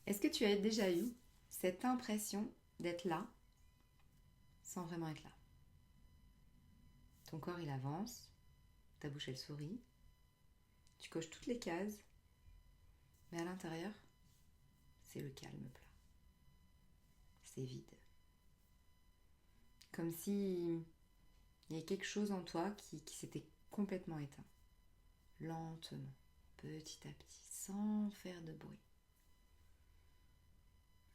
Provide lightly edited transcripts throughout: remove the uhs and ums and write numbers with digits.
Est-ce que tu as déjà eu cette impression d'être là sans vraiment être là? Ton corps il avance, ta bouche elle sourit, tu coches toutes les cases, mais à l'intérieur, c'est le calme plat. C'est vide. Comme si il y avait quelque chose en toi qui s'était complètement éteint. Lentement, petit à petit, sans faire de bruit.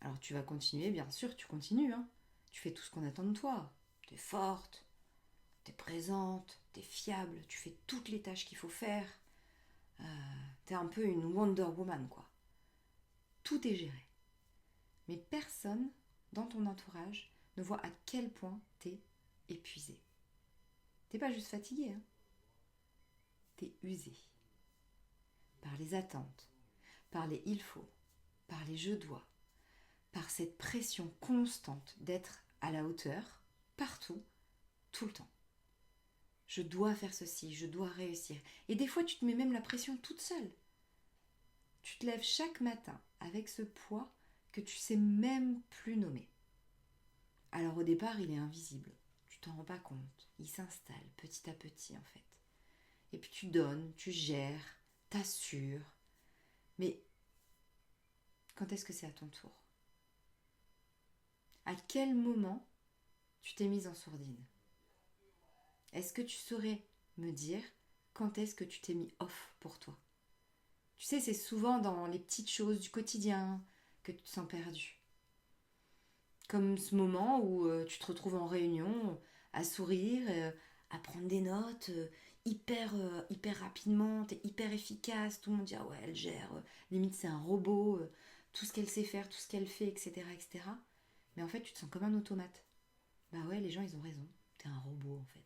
Alors tu vas continuer, bien sûr, tu continues. Hein. Tu fais tout ce qu'on attend de toi. Tu es forte, tu es présente, tu es fiable, tu fais toutes les tâches qu'il faut faire. Tu es un peu une Wonder Woman, quoi. Tout est géré. Mais personne dans ton entourage ne voit à quel point tu es épuisé. T'es pas juste fatigué, hein. Tu es usé par les attentes, par les il faut, par les je dois, par cette pression constante d'être à la hauteur, partout, tout le temps. Je dois faire ceci, je dois réussir. Et des fois, tu te mets même la pression toute seule. Tu te lèves chaque matin avec ce poids que tu sais même plus nommer. Alors au départ, il est invisible. Tu t'en rends pas compte. Il s'installe petit à petit en fait. Et puis tu donnes, tu gères, t'assures. Mais quand est-ce que c'est à ton tour? À quel moment tu t'es mise en sourdine? Est-ce que tu saurais me dire quand est-ce que tu t'es mis off pour toi? Tu sais, c'est souvent dans les petites choses du quotidien que tu te sens perdu. Comme ce moment où tu te retrouves en réunion à sourire, à prendre des notes hyper rapidement, t'es hyper efficace, tout le monde dit ah ouais elle gère, limite c'est un robot, tout ce qu'elle sait faire, tout ce qu'elle fait, etc. etc. Mais en fait tu te sens comme un automate. Bah ouais les gens ils ont raison, t'es un robot en fait.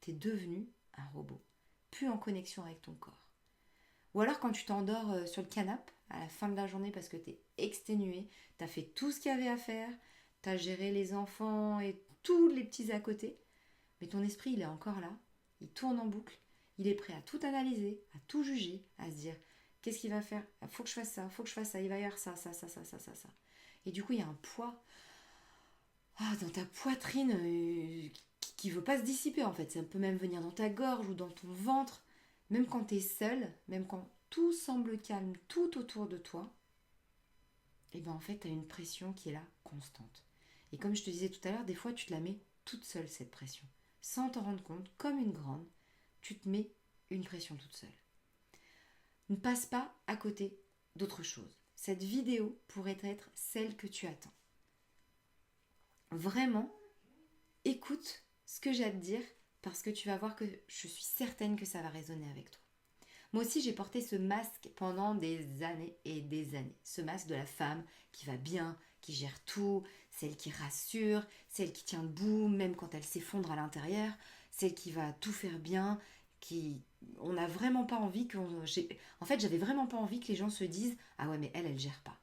T'es devenu un robot, plus en connexion avec ton corps. Ou alors quand tu t'endors sur le canapé à la fin de la journée parce que t'es exténué, t'as fait tout ce qu'il y avait à faire, t'as géré les enfants et tous les petits à côté, mais ton esprit il est encore là, il tourne en boucle, il est prêt à tout analyser, à tout juger, à se dire qu'est-ce qu'il va faire, faut que je fasse ça, faut que je fasse ça, il va y avoir ça. Et du coup il y a un poids dans ta poitrine qui veut pas se dissiper en fait, ça peut même venir dans ta gorge ou dans ton ventre. Même quand tu es seul, même quand tout semble calme tout autour de toi, et ben en fait, tu as une pression qui est là, constante. Et comme je te disais tout à l'heure, des fois, tu te la mets toute seule, cette pression. Sans t'en rendre compte, comme une grande, tu te mets une pression toute seule. Ne passe pas à côté d'autre chose. Cette vidéo pourrait être celle que tu attends. Vraiment, écoute ce que j'ai à te dire parce que tu vas voir que je suis certaine que ça va résonner avec toi. Moi aussi, j'ai porté ce masque pendant des années et des années. Ce masque de la femme qui va bien, qui gère tout, celle qui rassure, celle qui tient debout, même quand elle s'effondre à l'intérieur, celle qui va tout faire bien, qui... On n'a vraiment pas envie En fait, j'avais vraiment pas envie que les gens se disent ah ouais, mais elle gère pas.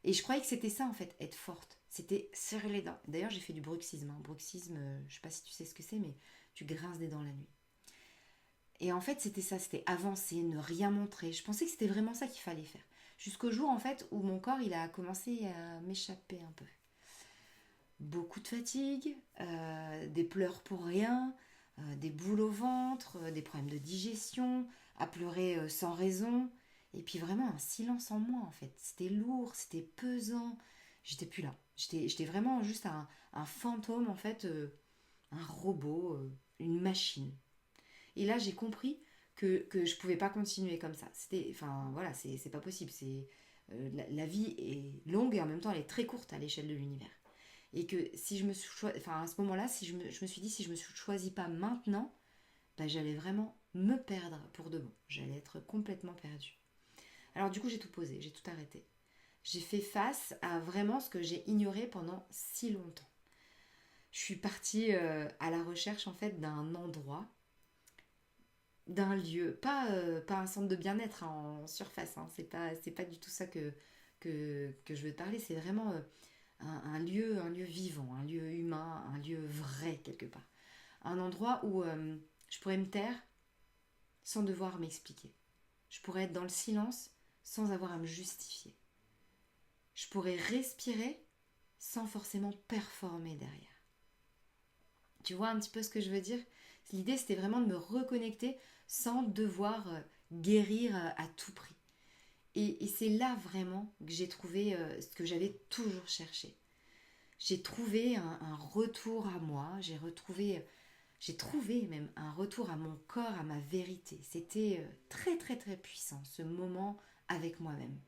Et je croyais que c'était ça, en fait, être forte. C'était serrer les dents. D'ailleurs, j'ai fait du bruxisme. Hein. Bruxisme, je sais pas si tu sais ce que c'est, mais tu grinces des dents la nuit. Et en fait, c'était ça, c'était avancer, ne rien montrer. Je pensais que c'était vraiment ça qu'il fallait faire. Jusqu'au jour, en fait, où mon corps, il a commencé à m'échapper un peu. Beaucoup de fatigue, des pleurs pour rien, des boules au ventre, des problèmes de digestion, à pleurer sans raison. Et puis vraiment un silence en moi, en fait. C'était lourd, c'était pesant. J'étais plus là. J'étais vraiment juste un fantôme, en fait, un robot, une machine. Et là, j'ai compris que je pouvais pas continuer comme ça. C'était, enfin, voilà, c'est pas possible. La vie est longue et en même temps, elle est très courte à l'échelle de l'univers. Et que si je me suis enfin, à ce moment-là, si je me suis dit, si je me choisis pas maintenant, bah, j'allais vraiment me perdre pour de bon. J'allais être complètement perdue. Alors, du coup, j'ai tout posé, j'ai tout arrêté. J'ai fait face à vraiment ce que j'ai ignoré pendant si longtemps. Je suis partie à la recherche en fait d'un endroit, d'un lieu, pas un centre de bien-être hein, en surface, hein. C'est pas du tout ça que je veux te parler, c'est vraiment un lieu vivant, un lieu humain, un lieu vrai quelque part. Un endroit où je pourrais me taire sans devoir m'expliquer. Je pourrais être dans le silence sans avoir à me justifier. pourrais respirer sans forcément performer derrière. Tu vois un petit peu ce que je veux dire? L'idée, c'était vraiment de me reconnecter sans devoir guérir à tout prix. Et c'est là vraiment que j'ai trouvé ce que j'avais toujours cherché. J'ai trouvé un retour à moi, j'ai trouvé même un retour à mon corps, à ma vérité. C'était très très très puissant, ce moment avec moi-même.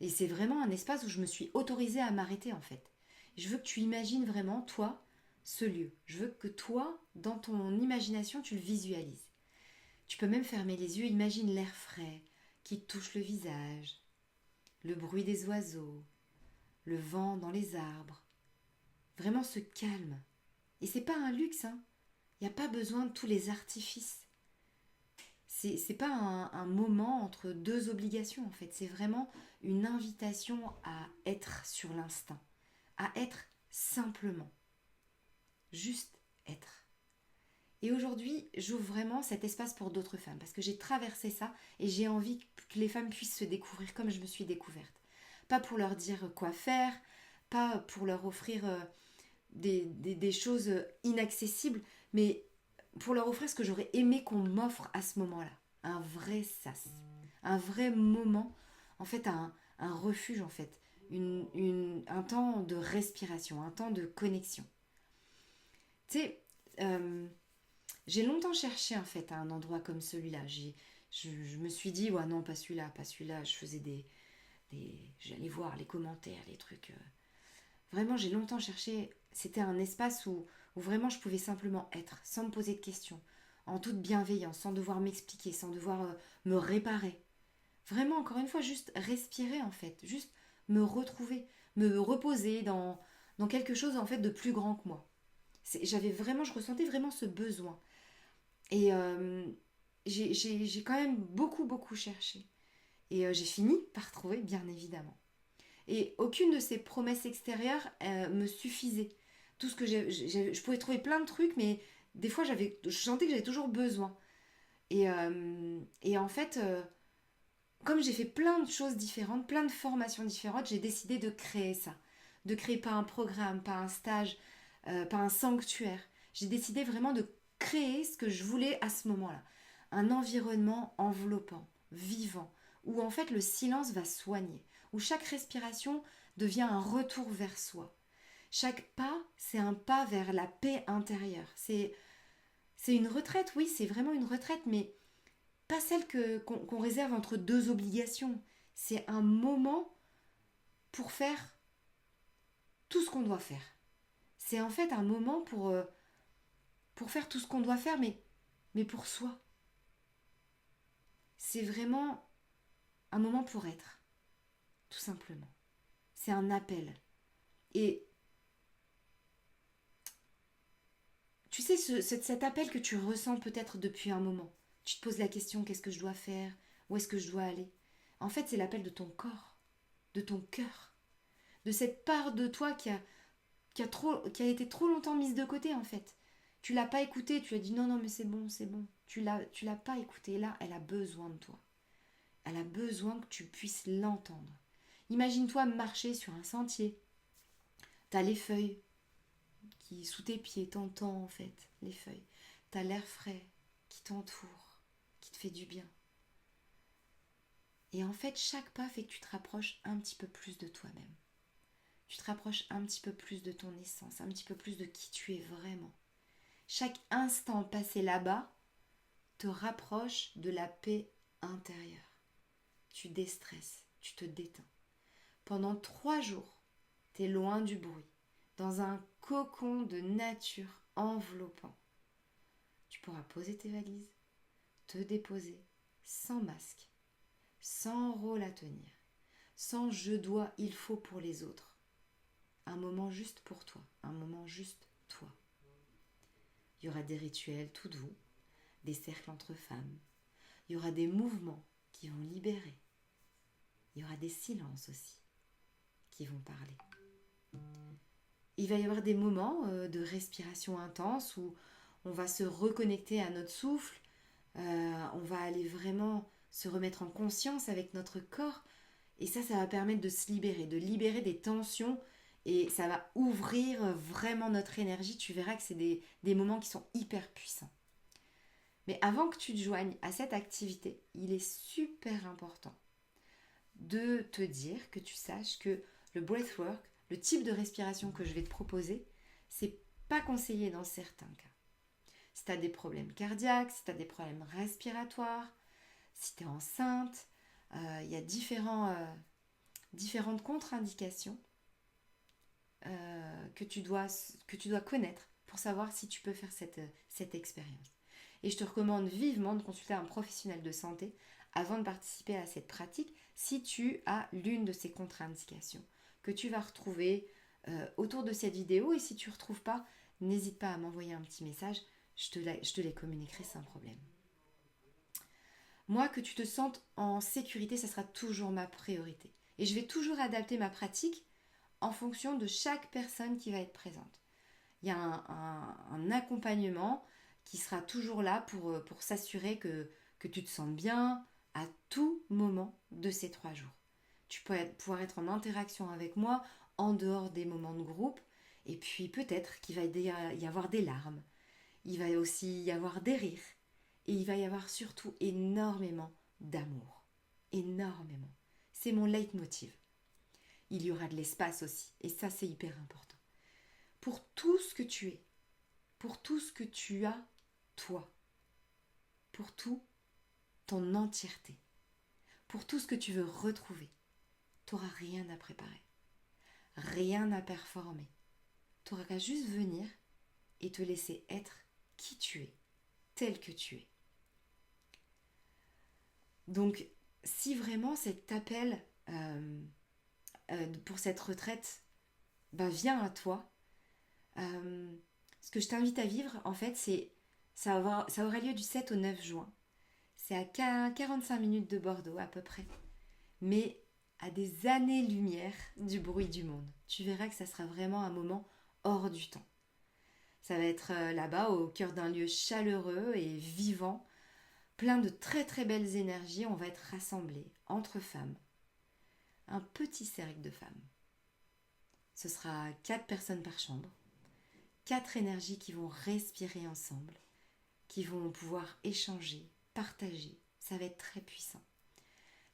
Et c'est vraiment un espace où je me suis autorisée à m'arrêter en fait. Je veux que tu imagines vraiment, toi, ce lieu. Je veux que toi, dans ton imagination, tu le visualises. Tu peux même fermer les yeux, imagine l'air frais qui te touche le visage, le bruit des oiseaux, le vent dans les arbres. Vraiment ce calme. Et c'est pas un luxe, hein. Il n'y a pas besoin de tous les artifices. C'est pas un moment entre deux obligations en fait. C'est vraiment une invitation à être sur l'instinct. À être simplement. Juste être. Et aujourd'hui, j'ouvre vraiment cet espace pour d'autres femmes parce que j'ai traversé ça et j'ai envie que les femmes puissent se découvrir comme je me suis découverte. Pas pour leur dire quoi faire, pas pour leur offrir des choses inaccessibles, mais pour leur offrir ce que j'aurais aimé qu'on m'offre à ce moment-là. Un vrai sas, un vrai moment, en fait un refuge en fait, un temps de respiration, un temps de connexion. Tu sais, j'ai longtemps cherché en fait un endroit comme celui-là. Je me suis dit, ouais non, pas celui-là, pas celui-là. Je faisais j'allais voir les commentaires, les trucs. Vraiment, j'ai longtemps cherché. C'était un espace où vraiment je pouvais simplement être, sans me poser de questions, en toute bienveillance, sans devoir m'expliquer, sans devoir me réparer. Vraiment, encore une fois, juste respirer en fait, juste me retrouver, me reposer dans quelque chose en fait de plus grand que moi. Je ressentais vraiment ce besoin. Et j'ai quand même beaucoup, beaucoup cherché. Et j'ai fini par trouver, bien évidemment. Et aucune de ces promesses extérieures me suffisait. Tout ce que je pouvais trouver plein de trucs, mais des fois, je sentais que j'avais toujours besoin. Et en fait, comme j'ai fait plein de choses différentes, plein de formations différentes, j'ai décidé de créer ça. De créer pas un programme, pas un stage, pas un sanctuaire. J'ai décidé vraiment de créer ce que je voulais à ce moment-là. Un environnement enveloppant, vivant, où en fait le silence va soigner, où chaque respiration devient un retour vers soi. Chaque pas, c'est un pas vers la paix intérieure. C'est une retraite, oui, c'est vraiment une retraite, mais pas celle qu'on réserve entre deux obligations. C'est un moment pour faire tout ce qu'on doit faire. C'est en fait un moment pour faire tout ce qu'on doit faire, mais pour soi. C'est vraiment un moment pour être, tout simplement. C'est un appel. Et tu sais, cet appel que tu ressens peut-être depuis un moment, tu te poses la question, qu'est-ce que je dois faire? Où est-ce que je dois aller? En fait, c'est l'appel de ton corps, de ton cœur, de cette part de toi qui a été trop longtemps mise de côté, en fait. Tu l'as pas écoutée, tu as dit non, non, mais c'est bon, c'est bon. Tu l'as pas écoutée. Là, elle a besoin de toi. Elle a besoin que tu puisses l'entendre. Imagine-toi marcher sur un sentier. T'as les feuilles qui, sous tes pieds, t'entends en fait, les feuilles. T'as l'air frais qui t'entoure, qui te fait du bien. Et en fait, chaque pas fait que tu te rapproches un petit peu plus de toi-même. Tu te rapproches un petit peu plus de ton essence, un petit peu plus de qui tu es vraiment. Chaque instant passé là-bas te rapproche de la paix intérieure. Tu déstresses, tu te détends. Pendant 3 jours, tu es loin du bruit, dans un cocon de nature enveloppant. Tu pourras poser tes valises, te déposer, sans masque, sans rôle à tenir, sans je dois, il faut pour les autres. Un moment juste pour toi, un moment juste toi. Il y aura des rituels tout doux, des cercles entre femmes. Il y aura des mouvements qui vont libérer. Il y aura des silences aussi qui vont parler. Il va y avoir des moments de respiration intense où on va se reconnecter à notre souffle, on va aller vraiment se remettre en conscience avec notre corps Et ça va permettre de libérer des tensions et ça va ouvrir vraiment notre énergie. Tu verras que c'est des moments qui sont hyper puissants. Mais avant que tu te joignes à cette activité, il est super important de te dire, que tu saches que le breathwork, le type de respiration que je vais te proposer, c'est pas conseillé dans certains cas. Si tu as des problèmes cardiaques, si tu as des problèmes respiratoires, si tu es enceinte, il y a différentes contre-indications que tu dois connaître pour savoir si tu peux faire cette expérience. Et je te recommande vivement de consulter un professionnel de santé avant de participer à cette pratique si tu as l'une de ces contre-indications que tu vas retrouver autour de cette vidéo. Et si tu ne retrouves pas, n'hésite pas à m'envoyer un petit message, je te les communiquerai sans problème. Moi, que tu te sentes en sécurité, ça sera toujours ma priorité. Et je vais toujours adapter ma pratique en fonction de chaque personne qui va être présente. Il y a un accompagnement qui sera toujours là pour s'assurer que tu te sens bien à tout moment de ces 3 jours. Tu peux pouvoir être en interaction avec moi en dehors des moments de groupe. Et puis peut-être qu'il va y avoir des larmes. Il va aussi y avoir des rires. Et il va y avoir surtout énormément d'amour. Énormément. C'est mon leitmotiv. Il y aura de l'espace aussi. Et ça, c'est hyper important. Pour tout ce que tu es. Pour tout ce que tu as, toi. Pour tout, ton entièreté. Pour tout ce que tu veux retrouver. Tu n'auras rien à préparer. Rien à performer. Tu n'auras qu'à juste venir et te laisser être qui tu es. Tel que tu es. Donc, si vraiment cet appel pour cette retraite vient à toi, ce que je t'invite à vivre, en fait, ça aura lieu du 7 au 9 juin. C'est à 45 minutes de Bordeaux, à peu près. Mais à des années-lumière du bruit du monde. Tu verras que ça sera vraiment un moment hors du temps. Ça va être là-bas, au cœur d'un lieu chaleureux et vivant, plein de très très belles énergies. On va être rassemblés entre femmes. Un petit cercle de femmes. Ce sera 4 personnes par chambre. 4 énergies qui vont respirer ensemble, qui vont pouvoir échanger, partager. Ça va être très puissant.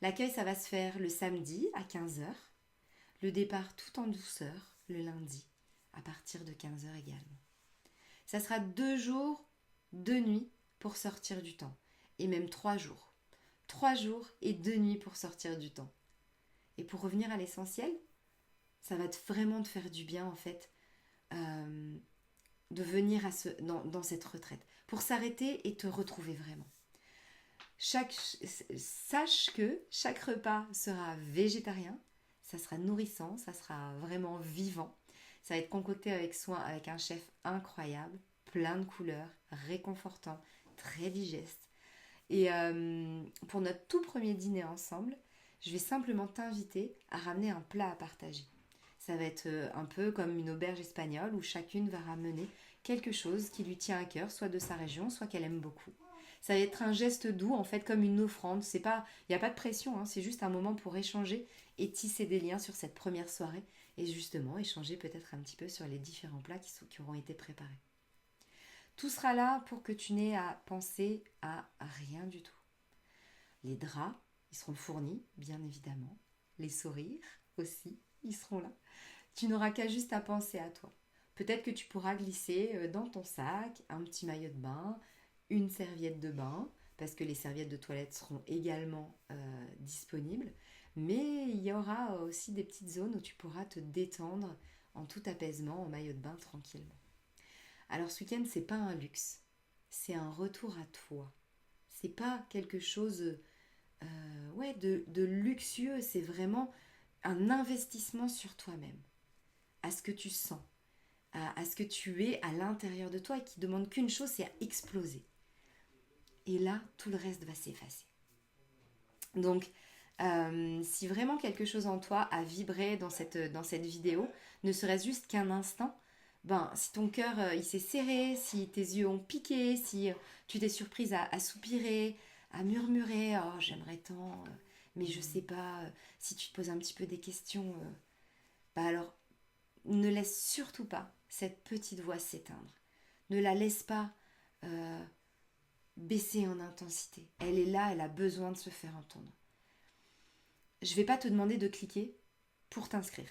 L'accueil, ça va se faire le samedi à 15h. Le départ tout en douceur le lundi à partir de 15h également. Ça sera 2 jours, 2 nuits pour sortir du temps. Et même 3 jours. 3 jours et 2 nuits pour sortir du temps. Et pour revenir à l'essentiel, ça va vraiment te faire du bien en fait de venir dans cette retraite. Pour s'arrêter et te retrouver vraiment. Sache que chaque repas sera végétarien, ça sera nourrissant, ça sera vraiment vivant. Ça va être concocté avec soin avec un chef incroyable, plein de couleurs, réconfortant, très digeste. Et pour notre tout premier dîner ensemble, je vais simplement t'inviter à ramener un plat à partager. Ça va être un peu comme une auberge espagnole où chacune va ramener quelque chose qui lui tient à cœur, soit de sa région, soit qu'elle aime beaucoup. Ça va être un geste doux, en fait, comme une offrande. Il n'y a pas de pression, hein, c'est juste un moment pour échanger et tisser des liens sur cette première soirée et justement échanger peut-être un petit peu sur les différents plats qui auront été préparés. Tout sera là pour que tu n'aies à penser à rien du tout. Les draps, ils seront fournis, bien évidemment. Les sourires aussi, ils seront là. Tu n'auras qu'à juste à penser à toi. Peut-être que tu pourras glisser dans ton sac un petit maillot de bain, une serviette de bain, parce que les serviettes de toilette seront également disponibles. Mais il y aura aussi des petites zones où tu pourras te détendre en tout apaisement, en maillot de bain tranquillement. Alors ce week-end, c'est pas un luxe, c'est un retour à toi. C'est pas quelque chose de luxueux, c'est vraiment un investissement sur toi-même, à ce que tu sens, à ce que tu es à l'intérieur de toi et qui demande qu'une chose, c'est à exploser. Et là, tout le reste va s'effacer. Donc, si vraiment quelque chose en toi a vibré dans cette vidéo, ne serait-ce juste qu'un instant, si ton cœur il s'est serré, si tes yeux ont piqué, si tu t'es surprise à soupirer, à murmurer « Oh, j'aimerais tant mais je sais pas, si tu te poses un petit peu des questions, bah alors ne laisse surtout pas cette petite voix s'éteindre. Ne la laisse pas euh, baisser en intensité. Elle est là, elle a besoin de se faire entendre. Je vais pas te demander de cliquer pour t'inscrire.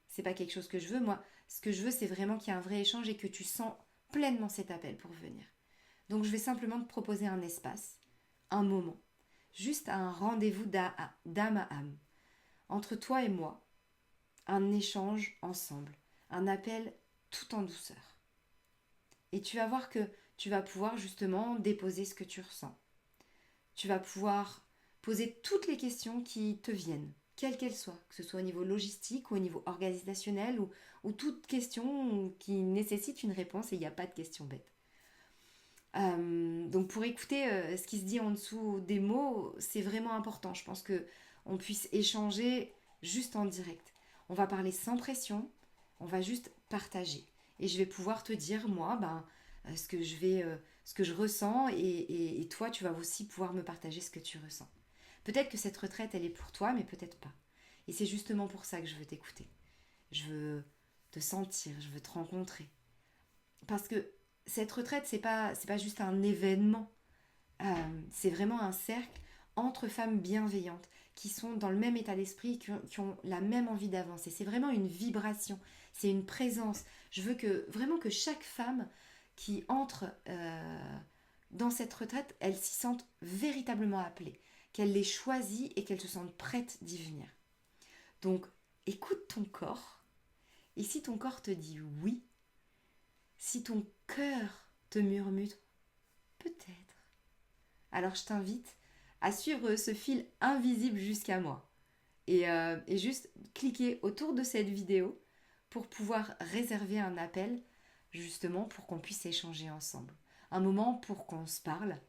C'est pas quelque chose que je veux. Moi, ce que je veux, c'est vraiment qu'il y ait un vrai échange et que tu sens pleinement cet appel pour venir. Donc, je vais simplement te proposer un espace, un moment, juste un rendez-vous d'âme à âme, entre toi et moi, un échange ensemble, un appel tout en douceur. Et tu vas voir que tu vas pouvoir justement déposer ce que tu ressens. Tu vas pouvoir poser toutes les questions qui te viennent, quelles qu'elles soient, que ce soit au niveau logistique ou au niveau organisationnel ou toute question qui nécessite une réponse et il n'y a pas de question bête. Donc pour écouter ce qui se dit en dessous des mots, c'est vraiment important. Je pense que on puisse échanger juste en direct. On va parler sans pression, on va juste partager. Et je vais pouvoir te dire, moi, ce que je ressens et toi, tu vas aussi pouvoir me partager ce que tu ressens. Peut-être que cette retraite, elle est pour toi, mais peut-être pas. Et c'est justement pour ça que je veux t'écouter. Je veux te sentir, je veux te rencontrer. Parce que cette retraite, c'est pas juste un événement. C'est vraiment un cercle entre femmes bienveillantes qui sont dans le même état d'esprit, qui ont la même envie d'avancer. C'est vraiment une vibration, c'est une présence. Je veux que vraiment que chaque femme qui entre dans cette retraite, elle s'y sente véritablement appelée, qu'elle les choisit et qu'elle se sente prête d'y venir. Donc, écoute ton corps. Et si ton corps te dit oui, si ton cœur te murmure peut-être, alors je t'invite à suivre ce fil invisible jusqu'à moi. Et juste cliquer autour de cette vidéo pour pouvoir réserver un appel justement pour qu'on puisse échanger ensemble. Un moment pour qu'on se parle,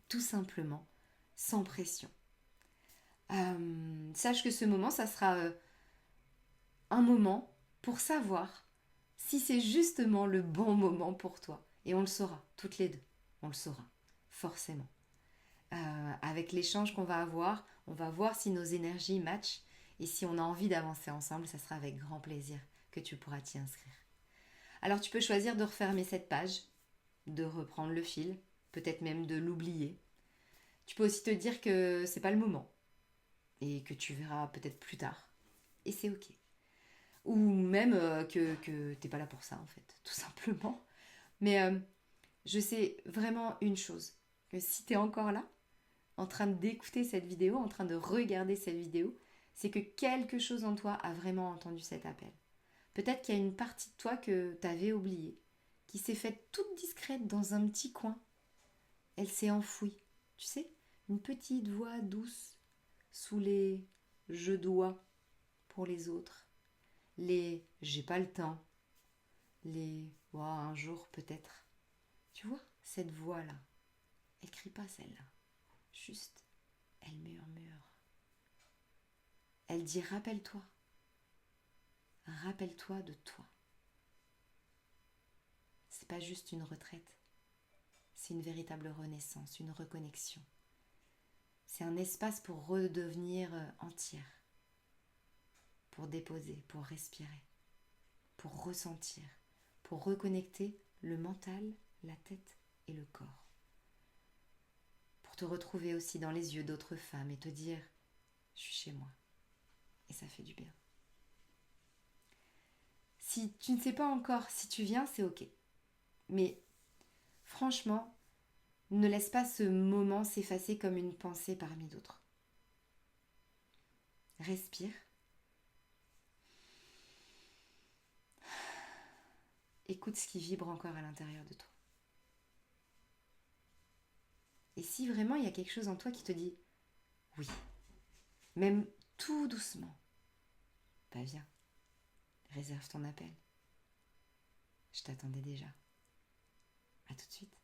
tout simplement, sans pression. Sache que ce moment, ça sera un moment pour savoir si c'est justement le bon moment pour toi. Et on le saura, toutes les deux. On le saura, forcément. Avec l'échange qu'on va avoir, on va voir si nos énergies matchent. Et si on a envie d'avancer ensemble, ça sera avec grand plaisir que tu pourras t'y inscrire. Alors tu peux choisir de refermer cette page, de reprendre le fil, peut-être même de l'oublier. Tu peux aussi te dire que c'est pas le moment et que tu verras peut-être plus tard. Et c'est ok. Ou même que t'es pas là pour ça en fait, tout simplement. Mais je sais vraiment une chose, que si t'es encore là, en train d'écouter cette vidéo, en train de regarder cette vidéo, c'est que quelque chose en toi a vraiment entendu cet appel. Peut-être qu'il y a une partie de toi que t'avais oubliée, qui s'est faite toute discrète dans un petit coin. Elle s'est enfouie, tu sais, une petite voix douce sous les je dois pour les autres, les j'ai pas le temps, les un jour peut-être. Tu vois, cette voix-là, elle crie pas celle-là, juste elle murmure. Elle dit rappelle-toi, rappelle-toi de toi. C'est pas juste une retraite, c'est une véritable renaissance, une reconnexion. C'est un espace pour redevenir entière, pour déposer, pour respirer, pour ressentir, pour reconnecter le mental, la tête et le corps. Pour te retrouver aussi dans les yeux d'autres femmes et te dire je suis chez moi. Et ça fait du bien. Si tu ne sais pas encore si tu viens, c'est ok. Mais franchement, ne laisse pas ce moment s'effacer comme une pensée parmi d'autres. Respire. Écoute ce qui vibre encore à l'intérieur de toi. Et si vraiment il y a quelque chose en toi qui te dit oui, même tout doucement, bah viens, réserve ton appel. Je t'attendais déjà. À tout de suite.